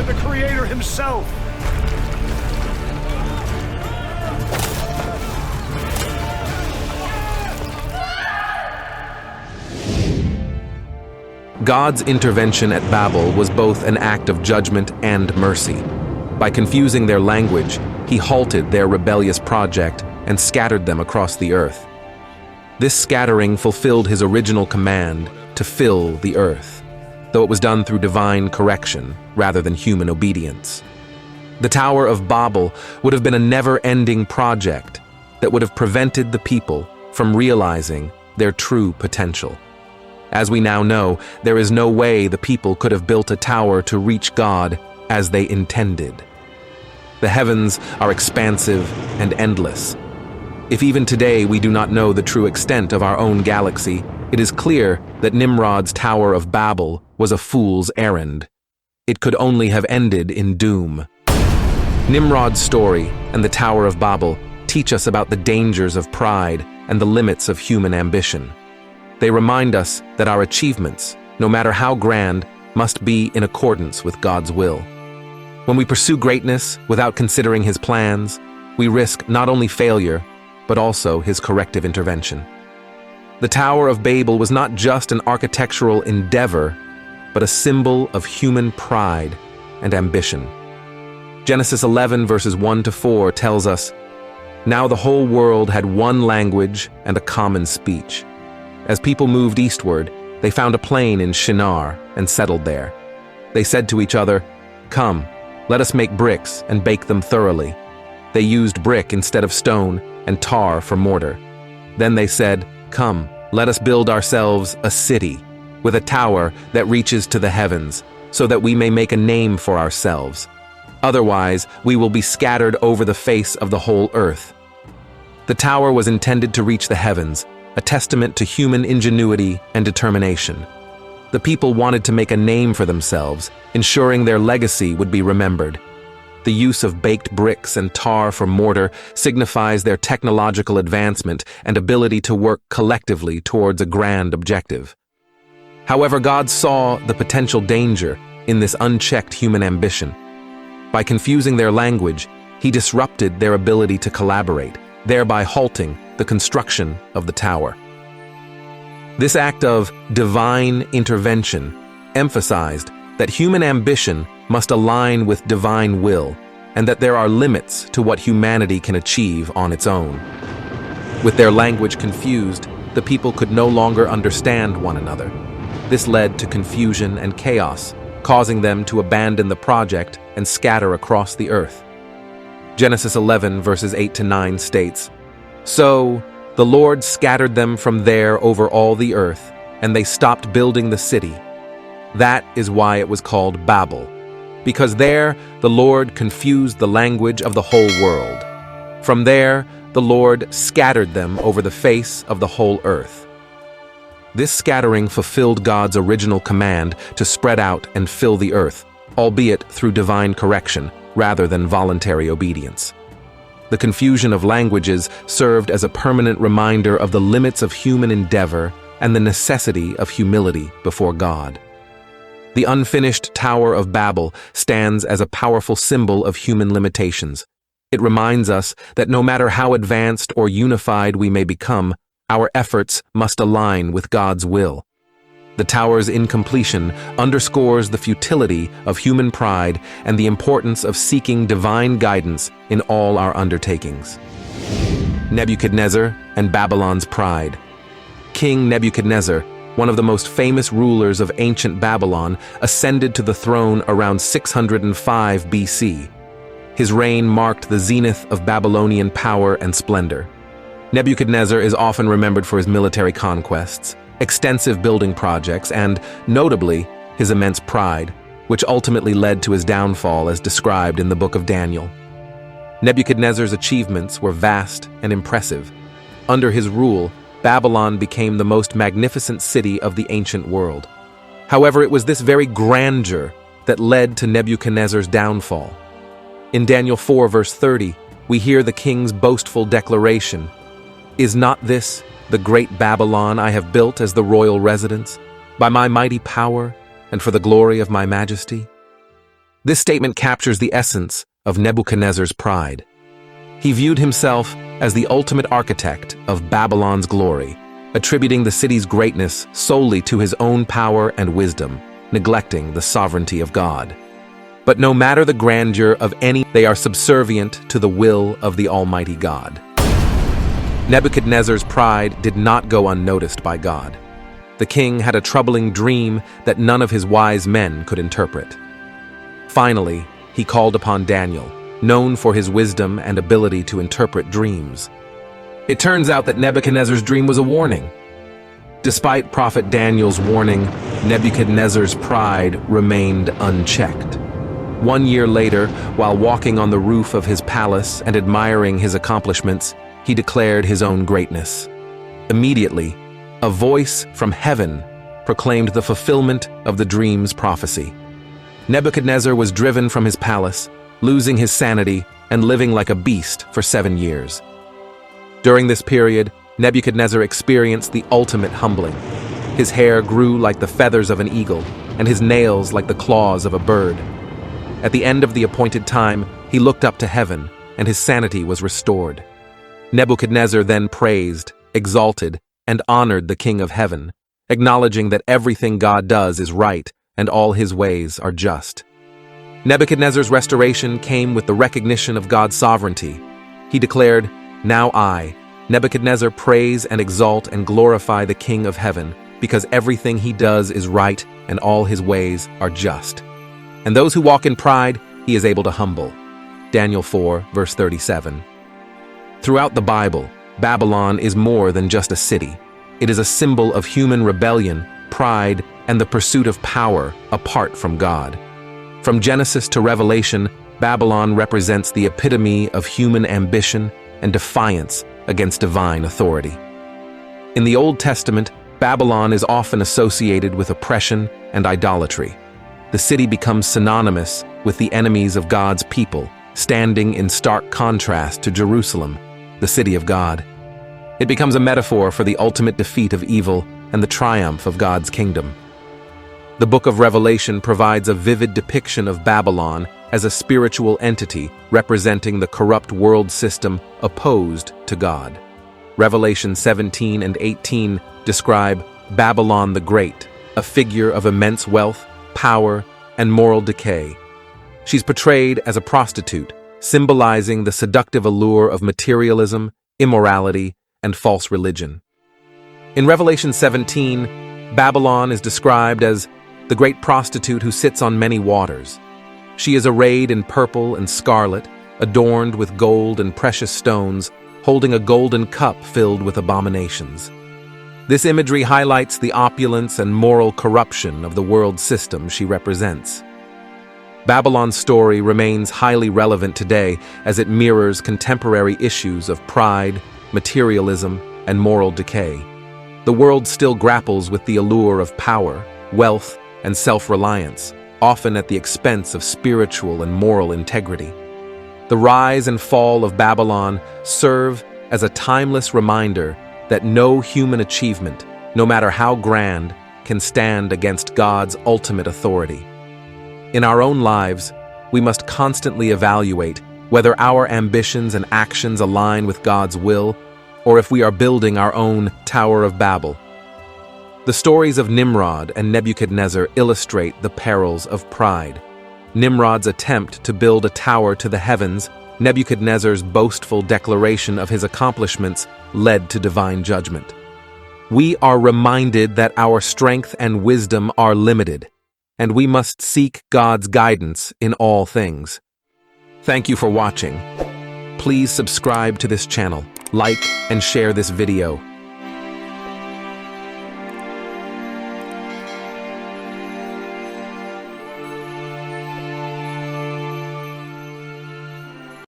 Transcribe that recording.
the Creator himself. God's intervention at Babel was both an act of judgment and mercy. By confusing their language, he halted their rebellious project and scattered them across the earth. This scattering fulfilled his original command to fill the earth, though it was done through divine correction rather than human obedience. The Tower of Babel would have been a never-ending project that would have prevented the people from realizing their true potential. As we now know, there is no way the people could have built a tower to reach God as they intended. The heavens are expansive and endless. If even today we do not know the true extent of our own galaxy, it is clear that Nimrod's Tower of Babel was a fool's errand. It could only have ended in doom. Nimrod's story and the Tower of Babel teach us about the dangers of pride and the limits of human ambition. They remind us that our achievements, no matter how grand, must be in accordance with God's will. When we pursue greatness without considering his plans, we risk not only failure, but also his corrective intervention. The Tower of Babel was not just an architectural endeavor, but a symbol of human pride and ambition. Genesis 11 verses 1-4 tells us, "Now the whole world had one language and a common speech. As people moved eastward, they found a plain in Shinar and settled there. They said to each other, 'Come, let us make bricks and bake them thoroughly.' They used brick instead of stone and tar for mortar. Then they said, 'Come, let us build ourselves a city with a tower that reaches to the heavens, so that we may make a name for ourselves. Otherwise, we will be scattered over the face of the whole earth.' The tower was intended to reach the heavens, a testament to human ingenuity and determination. The people wanted to make a name for themselves, ensuring their legacy would be remembered. The use of baked bricks and tar for mortar signifies their technological advancement and ability to work collectively towards a grand objective. However, God saw the potential danger in this unchecked human ambition. By confusing their language, he disrupted their ability to collaborate, thereby halting the construction of the tower. This act of divine intervention emphasized that human ambition must align with divine will, and that there are limits to what humanity can achieve on its own. With their language confused, the people could no longer understand one another. This led to confusion and chaos, causing them to abandon the project and scatter across the earth. Genesis 11 verses 8-9 states, "So the Lord scattered them from there over all the earth, and they stopped building the city. That is why it was called Babel, because there the Lord confused the language of the whole world. From there the Lord scattered them over the face of the whole earth." This scattering fulfilled God's original command to spread out and fill the earth, albeit through divine correction rather than voluntary obedience. The confusion of languages served as a permanent reminder of the limits of human endeavor and the necessity of humility before God. The unfinished Tower of Babel stands as a powerful symbol of human limitations. It reminds us that no matter how advanced or unified we may become, our efforts must align with God's will. The tower's incompletion underscores the futility of human pride and the importance of seeking divine guidance in all our undertakings. Nebuchadnezzar and Babylon's pride. King Nebuchadnezzar, one of the most famous rulers of ancient Babylon, ascended to the throne around 605 BC. His reign marked the zenith of Babylonian power and splendor. Nebuchadnezzar is often remembered for his military conquests, extensive building projects, and, notably, his immense pride, which ultimately led to his downfall as described in the book of Daniel. Nebuchadnezzar's achievements were vast and impressive. Under his rule, Babylon became the most magnificent city of the ancient world. However, it was this very grandeur that led to Nebuchadnezzar's downfall. In Daniel 4 verse 30, we hear the king's boastful declaration, "Is not this the great Babylon I have built as the royal residence, by my mighty power and for the glory of my majesty?" This statement captures the essence of Nebuchadnezzar's pride. He viewed himself as the ultimate architect of Babylon's glory, attributing the city's greatness solely to his own power and wisdom, neglecting the sovereignty of God. But no matter the grandeur of any, they are subservient to the will of the Almighty God. Nebuchadnezzar's pride did not go unnoticed by God. The king had a troubling dream that none of his wise men could interpret. Finally, he called upon Daniel, known for his wisdom and ability to interpret dreams. It turns out that Nebuchadnezzar's dream was a warning. Despite Prophet Daniel's warning, Nebuchadnezzar's pride remained unchecked. 1 year later, while walking on the roof of his palace and admiring his accomplishments, he declared his own greatness. Immediately, a voice from heaven proclaimed the fulfillment of the dream's prophecy. Nebuchadnezzar was driven from his palace, losing his sanity and living like a beast for 7 years. During this period, Nebuchadnezzar experienced the ultimate humbling. His hair grew like the feathers of an eagle, and his nails like the claws of a bird. At the end of the appointed time, he looked up to heaven, and his sanity was restored. Nebuchadnezzar then praised, exalted, and honored the King of Heaven, acknowledging that everything God does is right and all his ways are just. Nebuchadnezzar's restoration came with the recognition of God's sovereignty. He declared, "Now I, Nebuchadnezzar, praise and exalt and glorify the King of Heaven, because everything he does is right and all his ways are just. And those who walk in pride, he is able to humble." Daniel 4, verse 37. Throughout the Bible, Babylon is more than just a city. It is a symbol of human rebellion, pride, and the pursuit of power apart from God. From Genesis to Revelation, Babylon represents the epitome of human ambition and defiance against divine authority. In the Old Testament, Babylon is often associated with oppression and idolatry. The city becomes synonymous with the enemies of God's people, standing in stark contrast to Jerusalem, the city of God. It becomes a metaphor for the ultimate defeat of evil and the triumph of God's kingdom. The book of Revelation provides a vivid depiction of Babylon as a spiritual entity representing the corrupt world system opposed to God. Revelation 17 and 18 describe Babylon the Great, a figure of immense wealth, power, and moral decay. She's portrayed as a prostitute, symbolizing the seductive allure of materialism, immorality, and false religion. In Revelation 17, Babylon is described as the great prostitute who sits on many waters. She is arrayed in purple and scarlet, adorned with gold and precious stones, holding a golden cup filled with abominations. This imagery highlights the opulence and moral corruption of the world system she represents. Babylon's story remains highly relevant today as it mirrors contemporary issues of pride, materialism, and moral decay. The world still grapples with the allure of power, wealth, and self-reliance, often at the expense of spiritual and moral integrity. The rise and fall of Babylon serve as a timeless reminder that no human achievement, no matter how grand, can stand against God's ultimate authority. In our own lives, we must constantly evaluate whether our ambitions and actions align with God's will, or if we are building our own Tower of Babel. The stories of Nimrod and Nebuchadnezzar illustrate the perils of pride. Nimrod's attempt to build a tower to the heavens, Nebuchadnezzar's boastful declaration of his accomplishments led to divine judgment. We are reminded that our strength and wisdom are limited, and we must seek God's guidance in all things. Thank you for watching. Please subscribe to this channel, like and share this video.